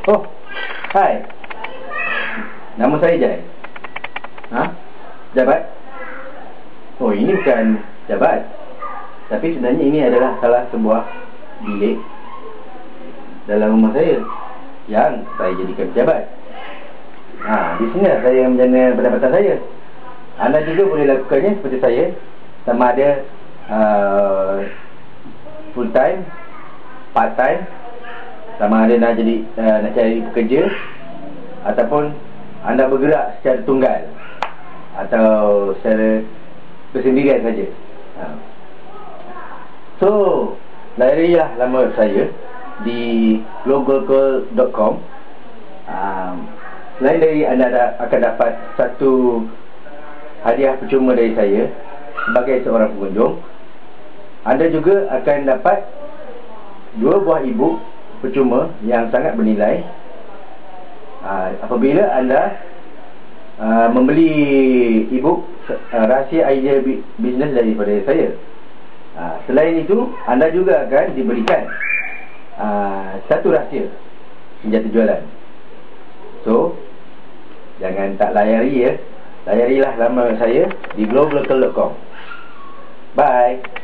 Oh, hai. Nama saya Jai. Jabat? Oh, ini bukan jabat. Tapi sebenarnya ini adalah salah sebuah bilik dalam rumah saya yang saya jadikan pejabat. Di sini saya menjana pendapatan saya. Anda juga boleh lakukannya seperti saya. Sama ada full time, part time, sama ada nak jadi nak cari pekerja, ataupun anda bergerak secara tunggal atau secara bersendirian saja. So, layarilah laman web saya di globalcall.com. Selain dari anda akan dapat satu hadiah percuma dari saya sebagai seorang pengunjung, anda juga akan dapat 2 buah e-book percuma yang sangat bernilai apabila anda membeli e-book rahsia idea bisnes daripada saya. Selain itu, anda juga akan diberikan satu rahsia senjata jualan. So, jangan tak layari ya. Layarilah laman saya di globalcall.com. Bye.